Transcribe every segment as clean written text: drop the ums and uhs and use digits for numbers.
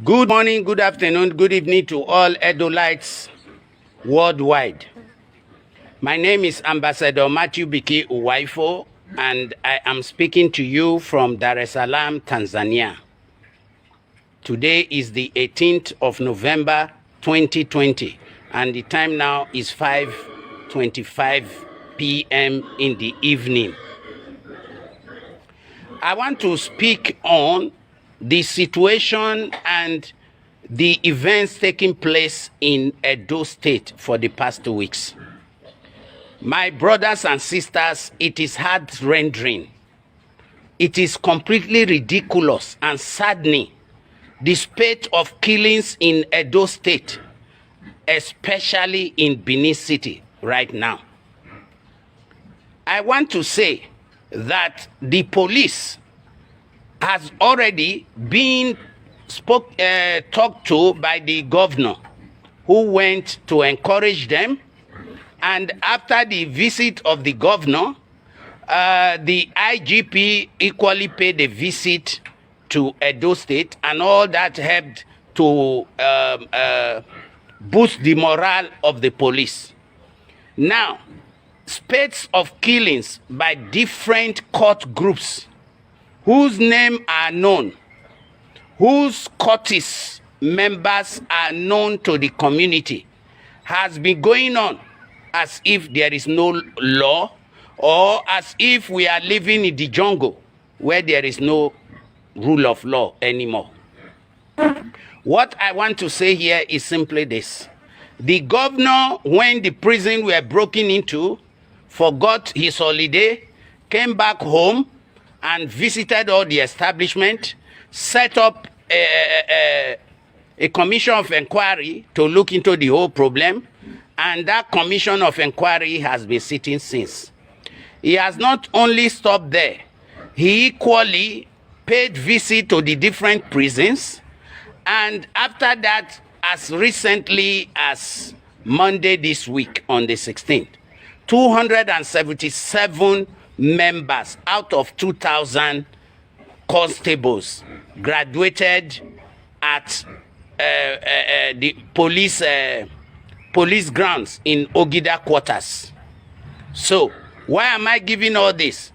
Good morning, good afternoon, good evening to all Edolites worldwide. My name is Ambassador Matthew Biki Uwaifo, and I am speaking to you from Dar es Salaam, Tanzania. Today is the 18th of November, 2020, and the time now is 5:25 p.m. in the evening. I want to speak on the situation and the events taking place in Edo State for the past 2 weeks. My brothers and sisters, it is heart-rending. It is completely ridiculous and saddening, the spate of killings in Edo State, especially in Benin City right now. I want to say that the police has already been talked to by the governor, who went to encourage them. And after the visit of the governor, the IGP equally paid a visit to Edo State, and all that helped to boost the morale of the police. Now, spates of killings by different court groups whose names are known, whose courts members are known to the community, has been going on as if there is no law, or as if we are living in the jungle where there is no rule of law anymore. What I want to say here is simply this. The governor, when the prison were broken into, forgot his holiday, came back home and visited all the establishment, set up a commission of inquiry to look into the whole problem, and that commission of inquiry has been sitting since. He has not only stopped there, he equally paid visit to the different prisons, and after that, as recently as Monday this week on the 16th, 277 members out of 2,000 constables graduated at the police grounds in Ogida quarters. So, why am I giving all this?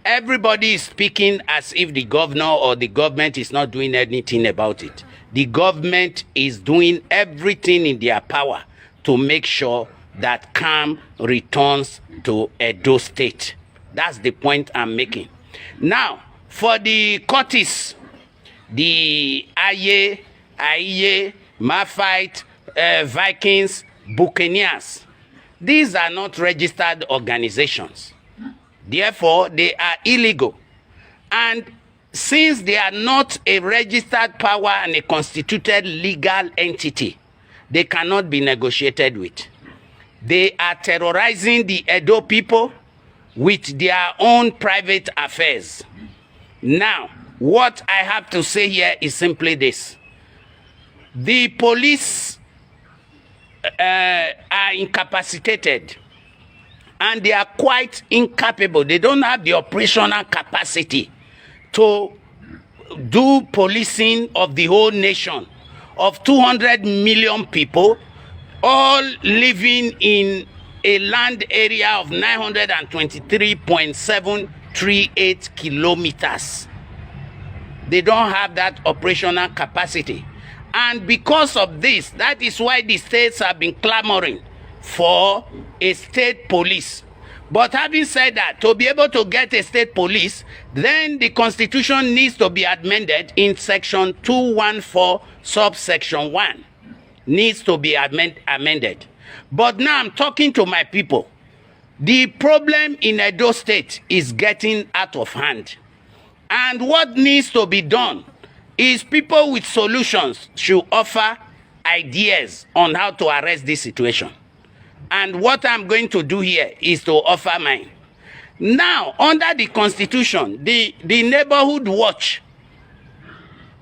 Everybody is speaking as if the governor or the government is not doing anything about it. The government is doing everything in their power to make sure that calm returns to Edo State. That's the point I'm making. Now, for the courts, the Aye, Mafite, Vikings, Buccaneers, these are not registered organizations. Therefore, they are illegal. And since they are not a registered power and a constituted legal entity, they cannot be negotiated with. They are terrorizing the Edo people with their own private affairs. Now, what I have to say here is simply this. The police are incapacitated, and they are quite incapable. They don't have the operational capacity to do policing of the whole nation, of 200 million people, all living in a land area of 923.738 kilometers. They don't have that operational capacity. And because of this, that is why the states have been clamoring for a state police. But having said that, to be able to get a state police, then the constitution needs to be amended in section 214, subsection 1. Needs to be amended. But now I'm talking to my people. The problem in Edo State is getting out of hand. And what needs to be done is people with solutions should offer ideas on how to arrest this situation. And what I'm going to do here is to offer mine. Now, under the Constitution, the neighborhood watch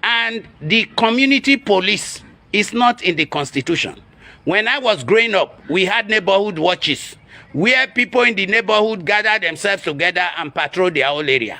and the community police is not in the Constitution. When I was growing up, we had neighborhood watches where people in the neighborhood gather themselves together and patrol their whole area.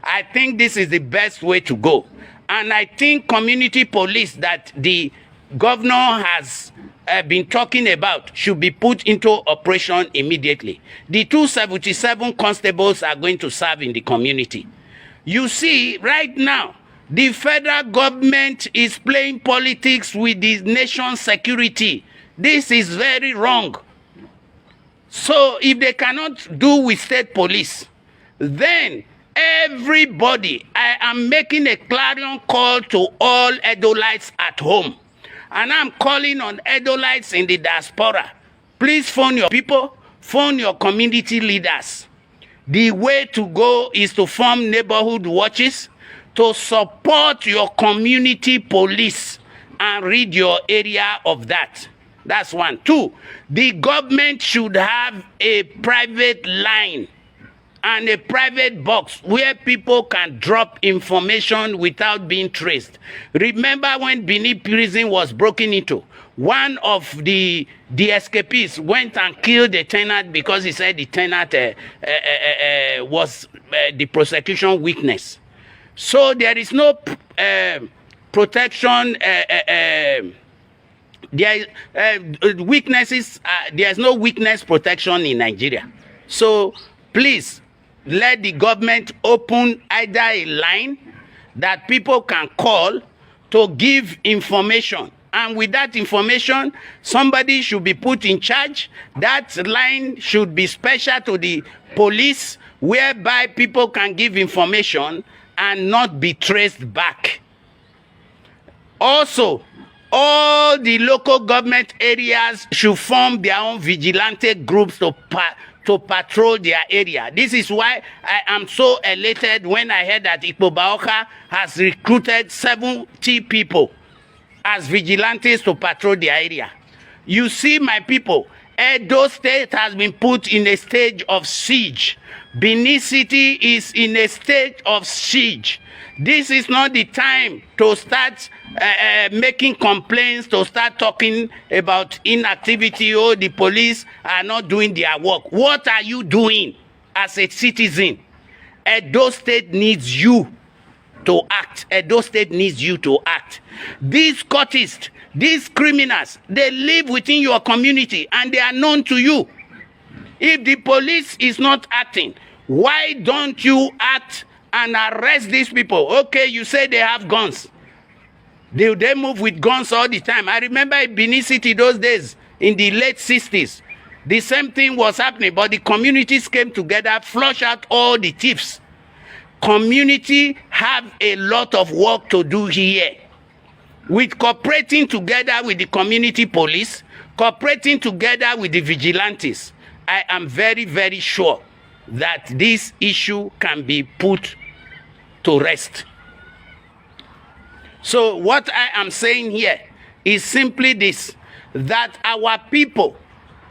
I think this is the best way to go. And I think community police that the governor has been talking about should be put into operation immediately. The 277 constables are going to serve in the community. You see, right now, the federal government is playing politics with the nation's security. This is very wrong. So if they cannot do with state police, then everybody, I am making a clarion call to all Edolites at home. And I'm calling on Edolites in the diaspora. Please phone your people, phone your community leaders. The way to go is to form neighborhood watches to support your community police and rid your area of that. That's one. Two, the government should have a private line and a private box where people can drop information without being traced. Remember when Benin prison was broken into? One of the escapees went and killed the tenant because he said the tenant was the prosecution witness. So there is no protection. Weaknesses. There's no weakness protection in Nigeria. So please, let the government open either a line that people can call to give information. And with that information, somebody should be put in charge. That line should be special to the police, whereby people can give information and not be traced back. Also, all the local government areas should form their own vigilante groups to patrol their area. This is why I am so elated when I heard that Ikpobaoka has recruited 70 people as vigilantes to patrol their area. You see, my people, Edo State has been put in a stage of siege. Benin City is in a state of siege. This is not the time to start making complaints, to start talking about inactivity or the police are not doing their work. What are you doing as a citizen? Edo State needs you to act. Edo State needs you to act. These cultists, these criminals, they live within your community and they are known to you. If the police is not acting, why don't you act and arrest these people? Okay, you say they have guns. They move with guns all the time. I remember in Benin City those days, in the late 60s, the same thing was happening, but the communities came together, flush out all the thieves. Community have a lot of work to do here. With cooperating together with the community police, cooperating together with the vigilantes, I am very, very sure that this issue can be put to rest. So what I am saying here is simply this, that our people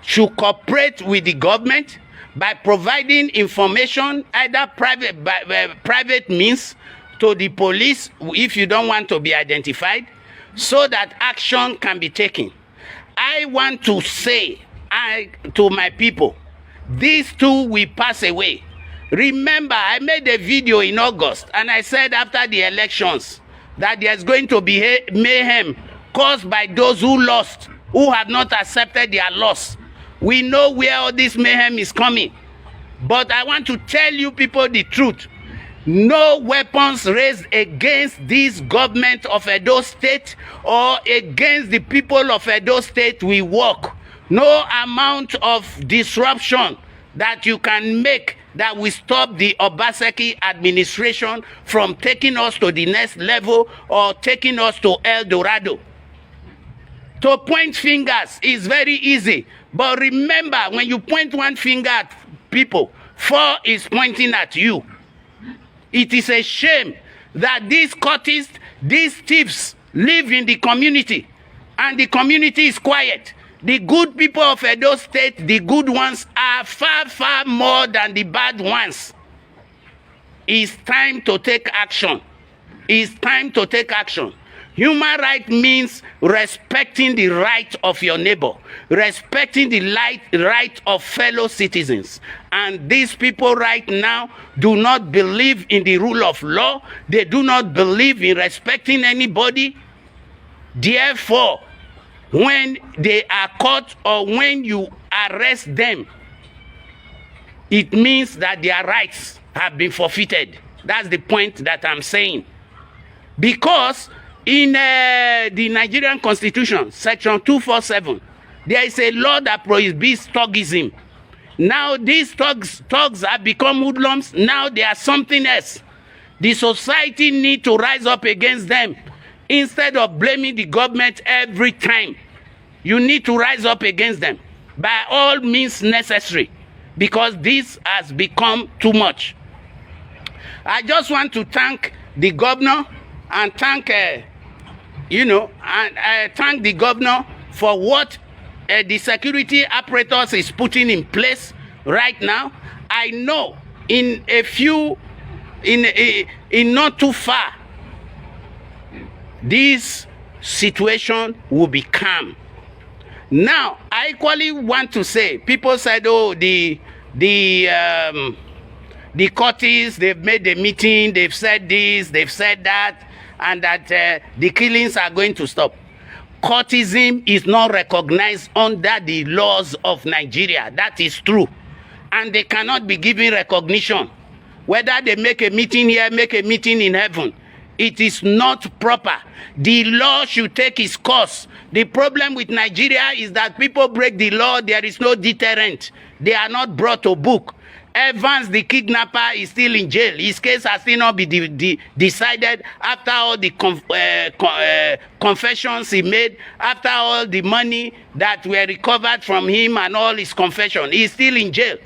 should cooperate with the government by providing information, either private means to the police if you don't want to be identified, so that action can be taken. I want to say to my people, these two will pass away. Remember, I made a video in August and I said after the elections that there's going to be mayhem caused by those who lost, who have not accepted their loss. We know where all this mayhem is coming. But I want to tell you people the truth. No weapons raised against this government of Edo State or against the people of Edo State will work. No amount of disruption that you can make that will stop the Obaseki administration from taking us to the next level or taking us to El Dorado. To point fingers is very easy. But remember, when you point one finger at people, 4 is pointing at you. It is a shame that these cultists, these thieves live in the community and the community is quiet. The good people of Edo State, the good ones, are far, far more than the bad ones. It's time to take action. It's time to take action. Human right means respecting the right of your neighbor, respecting the right of fellow citizens. And these people right now do not believe in the rule of law. They do not believe in respecting anybody. Therefore, when they are caught or when you arrest them, it means that their rights have been forfeited. That's the point that I'm saying. Because in the Nigerian Constitution, Section 247, there is a law that prohibits thugism. Now these thugs have become hoodlums. Now they are something else. The society need to rise up against them. Instead of blaming the government every time, you need to rise up against them by all means necessary, because this has become too much. I just want to thank the governor and thank, thank the governor for what the security apparatus is putting in place right now. I know in not too far, this situation will be calm. Now, I equally want to say, people said, oh, the courtists, they've made a meeting, they've said this, they've said that, and that the killings are going to stop. Courtism is not recognized under the laws of Nigeria. That is true. And they cannot be given recognition. Whether they make a meeting here, make a meeting in heaven, it is not proper. The law should take its course. The problem with Nigeria is that people break the law, there is no deterrent. They are not brought to book. Evans, the kidnapper, is still in jail. His case has still not been decided after all the confessions he made, after all the money that were recovered from him and all his confession. He's still in jail.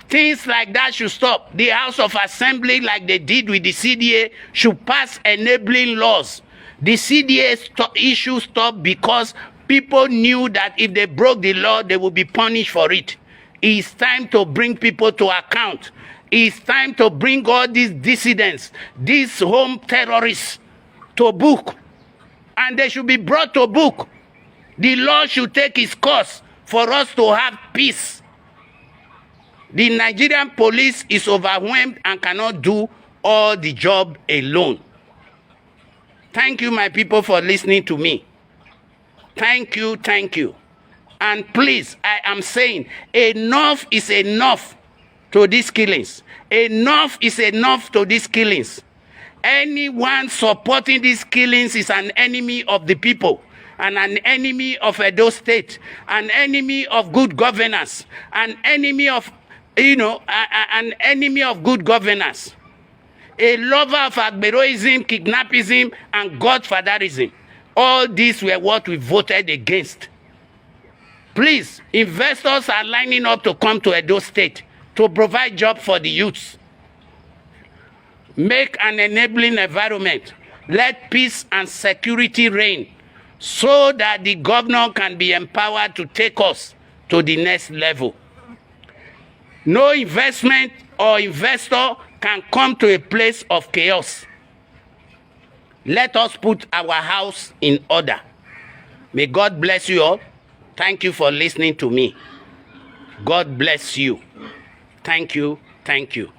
Things like that should stop. The House of Assembly, like they did with the CDA, should pass enabling laws. The CDA issue stopped because people knew that if they broke the law, they would be punished for it. It's time to bring people to account. It's time to bring all these dissidents, these home terrorists, to book. And they should be brought to book. The law should take its course for us to have peace. The Nigerian police is overwhelmed and cannot do all the job alone. Thank you, my people, for listening to me. Thank you, thank you. And please, I am saying, enough is enough to these killings. Enough is enough to these killings. Anyone supporting these killings is an enemy of the people, and an enemy of Edo State, an enemy of good governance, an enemy of, an enemy of good governance. A lover of Agberoism, kidnapism, and godfatherism. All these were what we voted against. Please, investors are lining up to come to Edo State to provide jobs for the youths. Make an enabling environment. Let peace and security reign so that the governor can be empowered to take us to the next level. No investment or investor can come to a place of chaos. Let us put our house in order. May God bless you all. Thank you for listening to me. God bless you. Thank you. Thank you.